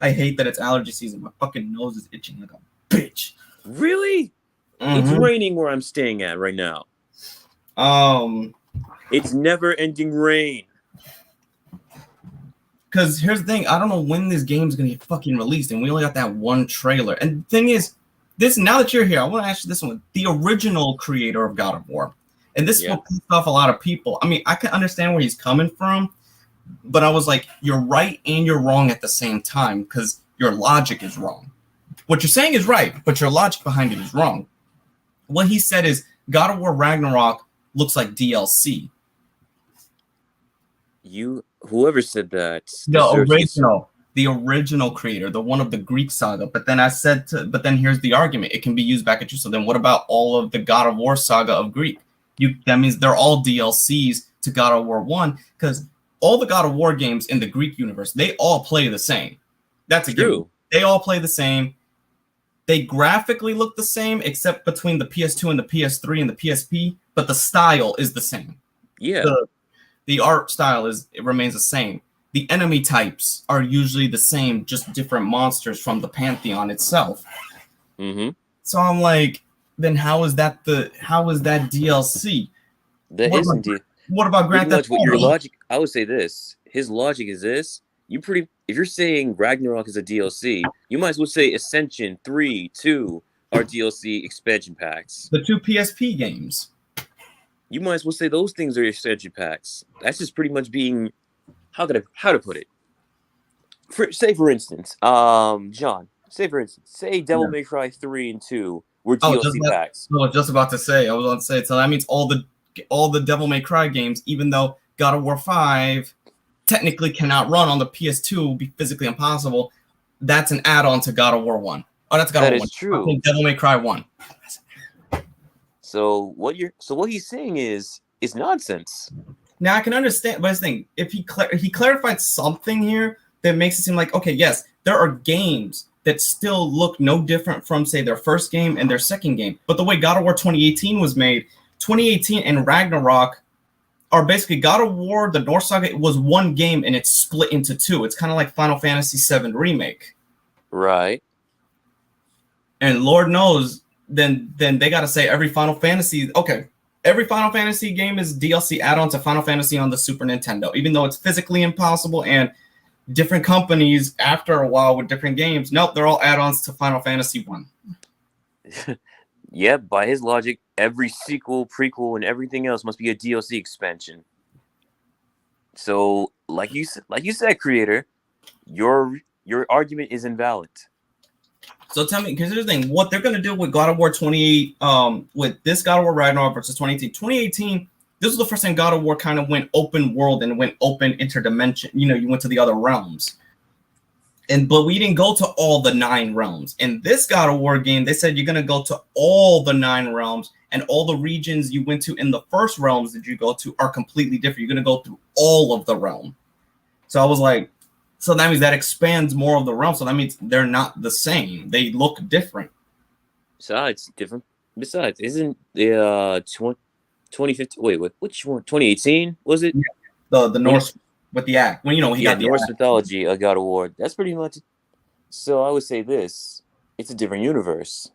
I hate that it's allergy season. My fucking nose is itching like a bitch. Really? Mm-hmm. It's raining where I'm staying at right now. It's never ending rain. Because here's the thing, I don't know when this game's gonna get fucking released, and we only got that one trailer. And the thing is, now that you're here, I want to ask you this one: the original creator of God of War, and this is what pissed off a lot of people. I mean, I can understand where he's coming from, but I was like, you're right and you're wrong at the same time because your logic is wrong. What you're saying is right, but your logic behind it is wrong. What he said is God of War Ragnarok looks like DLC. Whoever said that, the original creator, the one of the Greek saga. But then here's the argument: it can be used back at you. So then, what about all of the God of War saga of Greek? That means they're all DLCs to God of War 1, because all the God of War games in the Greek universe, they all play the same. That's true. They all play the same. They graphically look the same, except between the PS2 and the PS3 and the PSP, but the style is the same. Yeah. The art style remains the same. The enemy types are usually the same, just different monsters from the Pantheon itself. Mm-hmm. So I'm like, then how is that DLC? That What isn't about, what about pretty Grand Theft much what your Auto? logic. I would say this. His logic is this. If you're saying Ragnarok is a DLC, you might as well say Ascension 3, 2 are DLC expansion packs. The 2 PSP games. You might as well say those things are expansion packs. That's just pretty much being how to put it. For instance, John. Say Devil May Cry 3 and 2 were DLC packs. I was just about to say. So that means all the Devil May Cry games, even though God of War 5 technically cannot run on the PS2, be physically impossible. That's an add-on to God of War 1. Oh, that's God of War 1. That is true. Devil May Cry 1. So what he's saying is nonsense. Now I can understand, but I think if he clarified something here that makes it seem like, okay, yes, there are games that still look no different from, say, their first game and their second game. But the way God of War 2018 was made, 2018 and Ragnarok are basically God of War, the North Saga was one game and it's split into two. It's kind of like Final Fantasy VII Remake. Right. And Lord knows, then they got to say every Final Fantasy game is DLC add-on to Final Fantasy on the Super Nintendo, even though it's physically impossible and different companies after a while with different games. Nope, they're all add-ons to Final Fantasy 1. Yeah, by his logic, every sequel, prequel, and everything else must be a DLC expansion. So, like you said, creator, your argument is invalid. So tell me, because here's the thing, what they're going to do with God of War 28, with this God of War Ragnarok versus 2018. 2018, this was the first time God of War kind of went open world and went open interdimension. You know, you went to the other realms. But we didn't go to all the 9 realms. In this God of War game, they said you're going to go to all the 9 realms, and all the regions you went to in the first realms that you go to are completely different. You're going to go through all of the realm. So I was like, so that means that expands more of the realm. So that means they're not the same. They look different. Besides, isn't the 2015? Wait, which one? 2018 was it? Yeah. The Norse with the act. When he got the Norse act. mythology. God of War. That's pretty much. So I would say this: it's a different universe.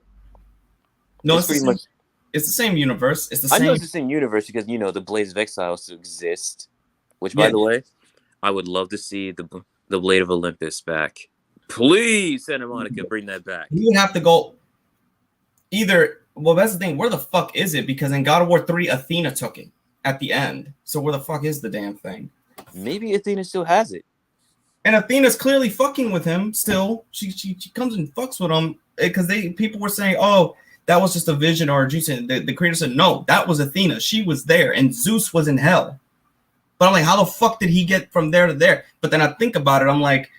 No, it's pretty much. It's the same universe. It's the same. I know it's the same universe because the Blades of Exile still exist. Which, by the way, I would love to see the Blade of Olympus back. Please, Santa Monica, bring that back. You would have to go either. Well, that's the thing. Where the fuck is it? Because in God of War 3, Athena took it at the end. So where the fuck is the damn thing? Maybe Athena still has it. And Athena's clearly fucking with him still. She comes and fucks with him because people were saying, oh, that was just a vision, or Jason. The creator said, no, that was Athena. She was there, and Zeus was in hell. But I'm like, how the fuck did he get from there to there? But then I think about it, I'm like,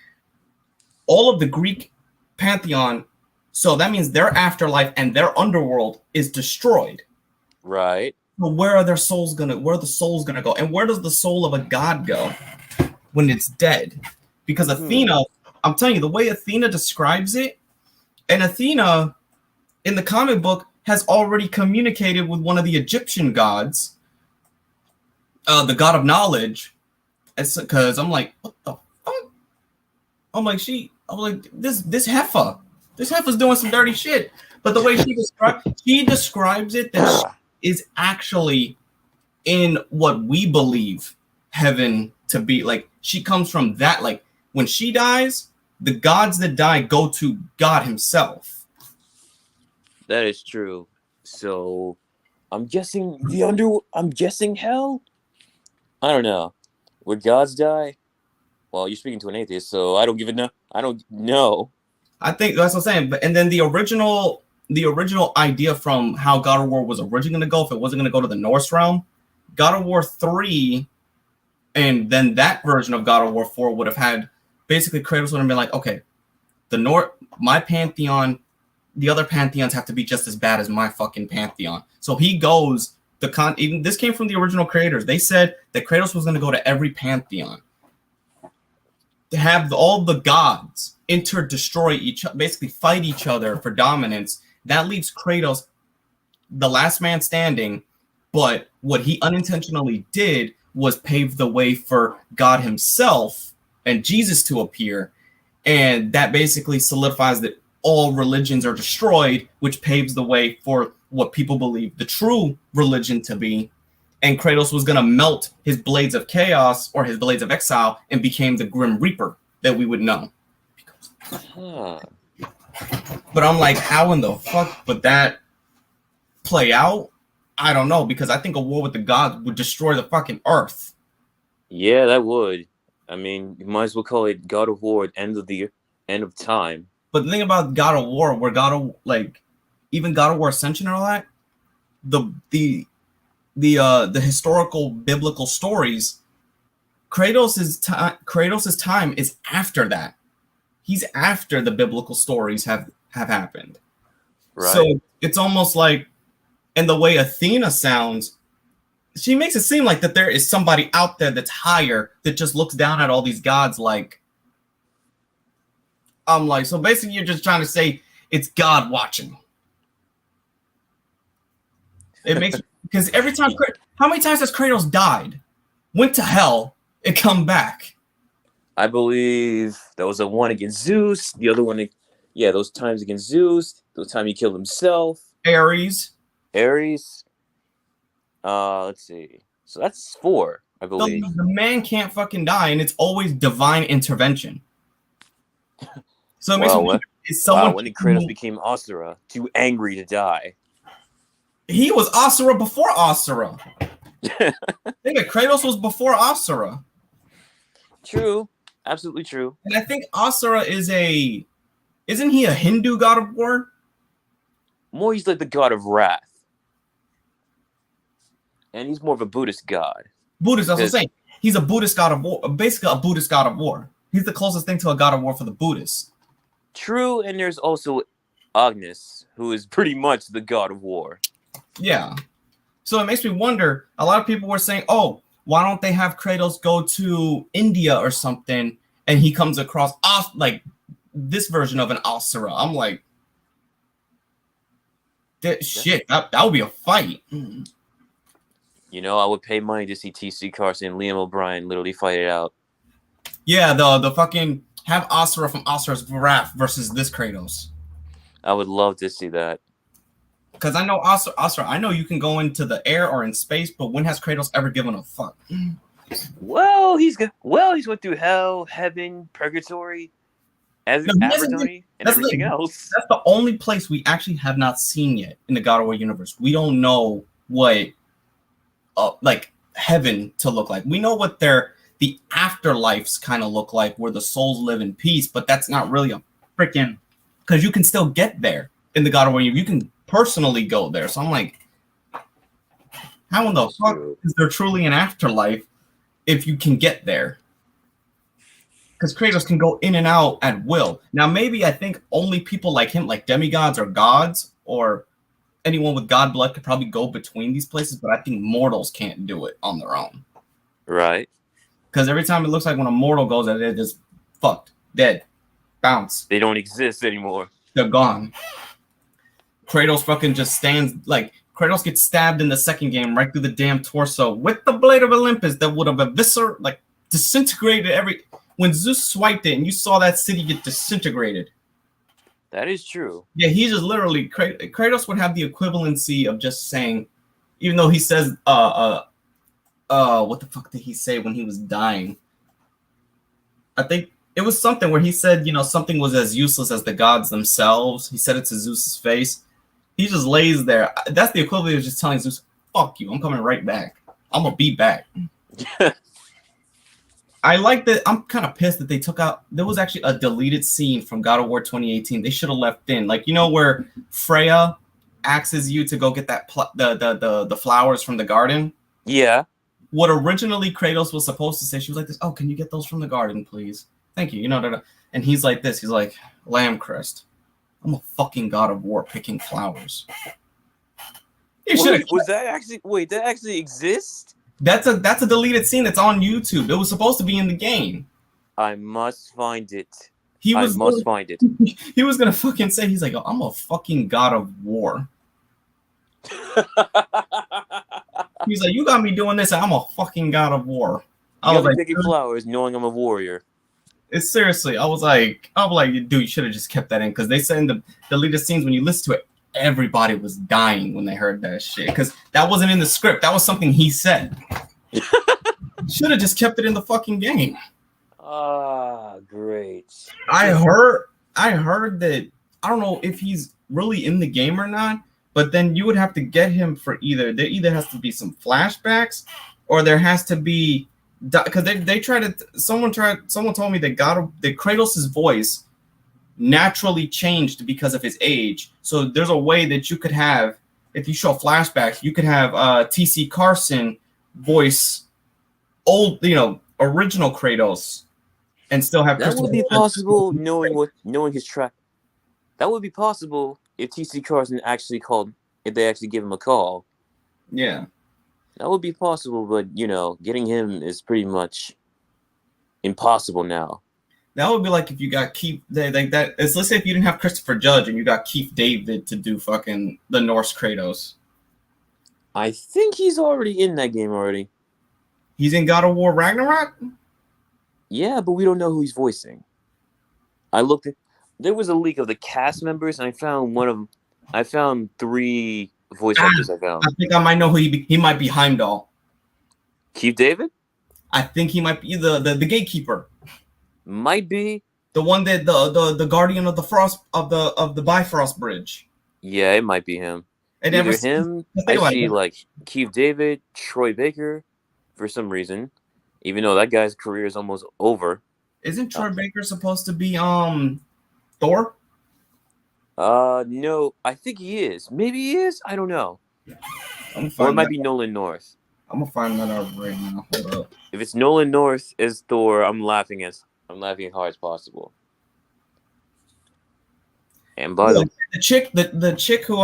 all of the Greek pantheon, so that means their afterlife and their underworld is destroyed. Right. So where are the souls gonna go? And where does the soul of a god go when it's dead? Because Athena, I'm telling you, the way Athena describes it, and Athena in the comic book has already communicated with one of the Egyptian gods, the god of knowledge. Because I'm like, what the fuck? I'm like, this heifer's doing some dirty shit. But the way she describes it, that she is actually in what we believe heaven to be. Like, she comes from that. Like, when she dies, the gods that die go to God himself. That is true. So I'm guessing I'm guessing hell. I don't know. Would gods die? Well, you're speaking to an atheist, so I don't know. I think that's what I'm saying. But and then the original idea from how God of War was originally going to go, if it wasn't going to go to the Norse realm, God of War 3, and then that version of God of War 4 would have had basically Kratos would have been like, okay, my pantheon, the other pantheons have to be just as bad as my fucking pantheon. So he goes. Even this came from the original creators. They said that Kratos was going to go to every pantheon to have all the gods destroy basically fight each other for dominance. That leaves Kratos the last man standing. But what he unintentionally did was pave the way for God himself and Jesus to appear, and that basically solidifies that all religions are destroyed, which paves the way for what people believe the true religion to be, and Kratos was gonna melt his blades of chaos or his blades of exile and became the Grim Reaper that we would know. Huh. But I'm like, how in the fuck would that play out? I don't know, because I think a war with the gods would destroy the fucking earth. Yeah, that would. I mean, you might as well call it God of War, end of time. But the thing about God of War, where even God of War Ascension and all that, the historical biblical stories, Kratos' time is after that. He's after the biblical stories have happened. Right. So it's almost like, and the way Athena sounds, she makes it seem like that there is somebody out there that's higher that just looks down at all these gods like, I'm like, so basically you're just trying to say it's God watching. It makes, because every time, how many times has Kratos died, went to hell, and come back? I believe there was a one against Zeus, the other one, yeah, those times against Zeus, those time he killed himself. Ares. Let's see. So that's 4, I believe. The man can't fucking die, and it's always divine intervention. So it makes me wonder, is someone when did Kratos became Asura? Too angry to die. He was Asura before Asura. I think that Kratos was before Asura. True. Absolutely true. And I think Asura isn't he a Hindu god of war? More, he's like the god of wrath. And he's more of a Buddhist god. Buddhist, that's what I'm saying. He's a Buddhist god of war, basically a Buddhist god of war. He's the closest thing to a god of war for the Buddhists. True, and there's also Agnes, who is pretty much the god of war. Yeah. So it makes me wonder, a lot of people were saying, oh, why don't they have Kratos go to India or something, and he comes across like this version of an Asura? I'm like, shit, that would be a fight. You know, I would pay money to see T.C. Carson and Liam O'Brien literally fight it out. Yeah, the fucking have Asura from Asura's Wrath versus this Kratos. I would love to see that. Because I know Asura, I know you can go into the air or in space, but when has Kratos ever given a fuck? Well, he's went through hell, heaven, purgatory, Abaddon, and everything else. That's the only place we actually have not seen yet in the God of War universe. We don't know what like heaven to look like. We know what the afterlives kind of look like, where the souls live in peace, but that's not really a freaking, because you can still get there in the God of War. You can personally go there. So I'm like, how in the fuck is there truly an afterlife if you can get there? Because Kratos can go in and out at will. Now, maybe I think only people like him, like demigods or gods, or anyone with god blood could probably go between these places, but I think mortals can't do it on their own. Right. Because every time it looks like when a mortal goes there, they're just fucked, dead, bounce. They don't exist anymore. They're gone. Kratos fucking just stands, like, Kratos gets stabbed in the second game right through the damn torso with the Blade of Olympus that would have disintegrated when Zeus swiped it and you saw that city get disintegrated. That is true. Yeah, he just literally, Kratos would have the equivalency of just saying, even though he says, what the fuck did he say when he was dying? I think it was something where he said, something was as useless as the gods themselves. He said it to Zeus's face. He just lays there. That's the equivalent of just telling Zeus, fuck you, I'm coming right back. I'm going to be back. I like that. I'm kind of pissed that they took out, there was actually a deleted scene from God of War 2018. They should have left in, like, where Freya asks you to go get that the flowers from the garden? Yeah. What originally Kratos was supposed to say, she was like this, oh, can you get those from the garden, please? Thank you. And he's like this. He's like, Lamb Crest, I'm a fucking God of War picking flowers. That actually exists? That's a deleted scene that's on YouTube. It was supposed to be in the game. I must find it. He was gonna fucking say, he's like, oh, I'm a fucking God of War. He's like, you got me doing this, and I'm a fucking God of War. I was like, picking flowers, knowing I'm a warrior. It's seriously, I was like, dude, you should have just kept that in, because they said in the deleted scenes, when you listen to it, everybody was dying when they heard that shit because that wasn't in the script. That was something he said. Should have just kept it in the fucking game. Ah, great. I heard that. I don't know if he's really in the game or not, but then you would have to get him for there either has to be some flashbacks or there has to be because they someone told me that Kratos' voice naturally changed because of his age. So there's a way that you could have, if you show flashbacks, you could have T.C. Carson voice old, original Kratos, and still have that would be possible knowing his track. That would be possible if T.C. Carson if they actually give him a call. Yeah. That would be possible, but getting him is pretty much impossible now. That would be like if you got Keith like that. Let's say if you didn't have Christopher Judge and you got Keith David to do fucking the Norse Kratos. I think he's already in that game already. He's in God of War Ragnarok? Yeah, but we don't know who he's voicing. There was a leak of the cast members, and I found 3 voice actors I found. I think I might know who he might be. Heimdall. Keith David? I think he might be the gatekeeper. Might be. The one that the guardian of the frost of the Bifrost Bridge. Yeah, it might be him. And either him, I see like Keith David, Troy Baker, for some reason, even though that guy's career is almost over. Isn't Troy Baker supposed to be Thor? No, I think he is. Maybe he is. I don't know. Or it might be Nolan North. I'm gonna find that out right now. Hold up. If it's Nolan North as Thor, I'm laughing as hard as possible. And by the chick who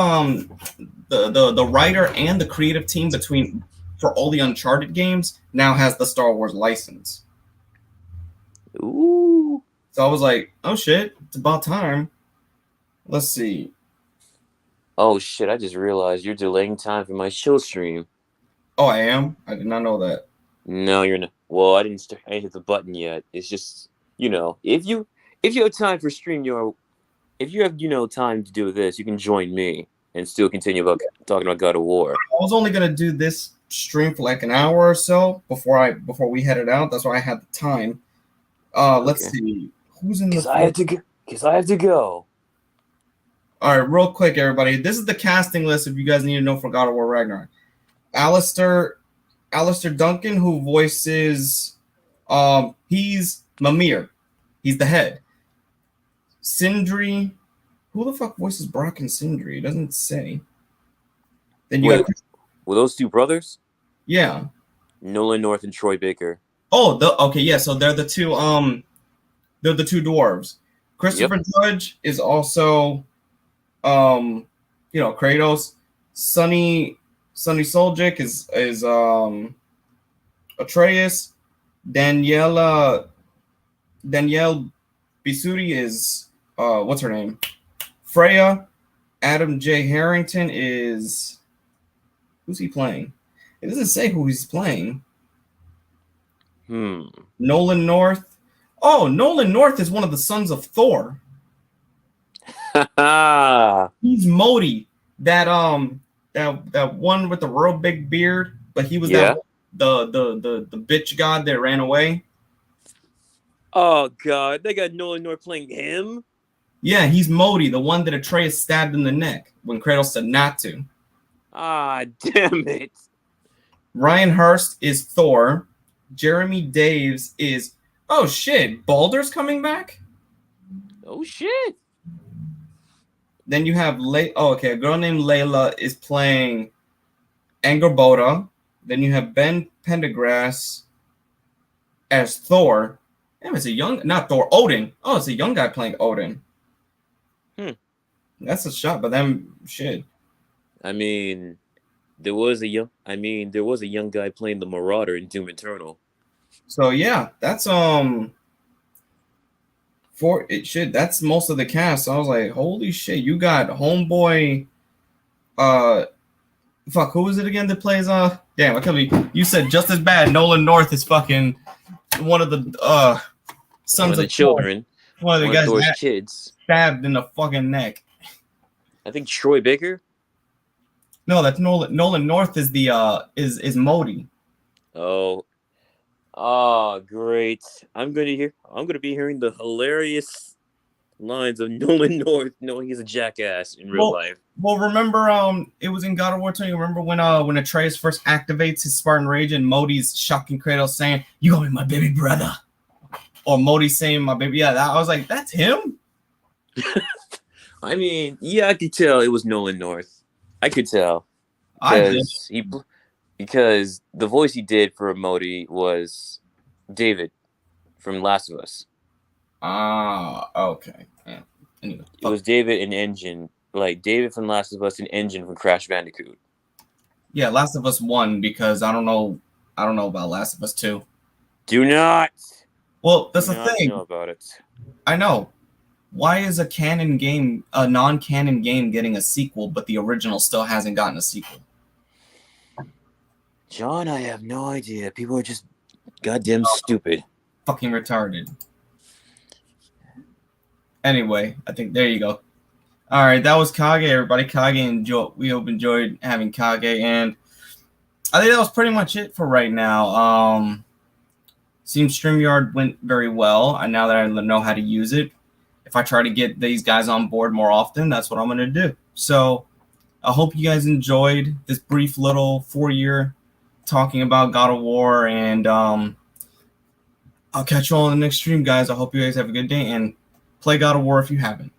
the writer and the creative team for all the Uncharted games now has the Star Wars license. Ooh. So I was like, oh shit, it's about time. Let's see. Oh shit, I just realized you're delaying time for my show stream. Oh, I am? I did not know that. No, you're not. Well, I didn't hit the button yet. It's just, if you have time for stream, if you have, time to do this, you can join me and still continue talking about God of War. I was only going to do this stream for like an hour or so before we headed out. That's why I had the time. Let's see. Who's in the... Because I have to go. All right, real quick, everybody. This is the casting list if you guys need to know for God of War Ragnarok. Alistair Duncan, who voices... he's Mimir. He's the head. Sindri... Who the fuck voices Brock and Sindri? It doesn't say. Then you got... Were those 2 brothers? Yeah. Nolan North and Troy Baker. Oh, okay, yeah. So they're the 2. They're the 2 dwarves. Christopher Judge is also, Kratos. Sonny Soljic is Atreus. Danielle Bisuri is what's her name? Freya. Adam J. Harrington is... Who's he playing? It doesn't say who he's playing. Nolan North. Oh, Nolan North is one of the sons of Thor. He's Modi. That one with the real big beard, but he was the bitch god that ran away. Oh god, they got Nolan North playing him? Yeah, he's Modi, the one that Atreus stabbed in the neck when Kratos said not to. Ah, damn it. Ryan Hurst is Thor. Jeremy Daves is... Oh, shit. Baldur's coming back? Oh, shit. Then you have... a girl named Layla is playing Angerboda. Then you have Ben Pendergrass as Thor. Damn, it's a young... Not Thor, Odin. Oh, it's a young guy playing Odin. That's a shot, but then, shit. I mean... There was a young guy playing the Marauder in Doom Eternal. So yeah, that's that's most of the cast. So I was like, holy shit, you got homeboy. Who was it again that plays? Damn, I can't believe you said just as bad. Nolan North is fucking one of the sons of the children. One of the guys Thor's kids stabbed in the fucking neck. I think Troy Baker. No, that's Nolan. Nolan North is the is Modi. Oh, great! I'm gonna be hearing the hilarious lines of Nolan North knowing he's a jackass in real Well, life. well, remember, it was in God of War 2. You remember when Atreus first activates his Spartan Rage and Modi's shocking Kratos saying, "You gonna be my baby brother," or Modi saying, "My baby." Yeah, I was like, that's him. I mean, yeah, I could tell it was Nolan North. I could tell I did. because the voice he did for Modi was David from Last of Us. Ah, okay. Yeah. Anyway, It was David and Engine, like David from Last of Us and Engine from Crash Bandicoot. yeah, Last of Us 1 because I don't know about Last of Us 2. Do not. Well, that's Do the not thing. know about it. I know. Why is a non-canon game getting a sequel, but the original still hasn't gotten a sequel? John, I have no idea. People are just goddamn stupid. Fucking retarded. Anyway, I think there you go. All right, that was Kage, everybody. We hope enjoyed having Kage, and I think that was pretty much it for right now. Seems StreamYard went very well, and now that I know how to use it, if I try to get these guys on board more often, that's what I'm going to do. So I hope you guys enjoyed this brief little 4-year talking about God of War, and I'll catch you all in the next stream, guys. I hope you guys have a good day, and play God of War if you haven't.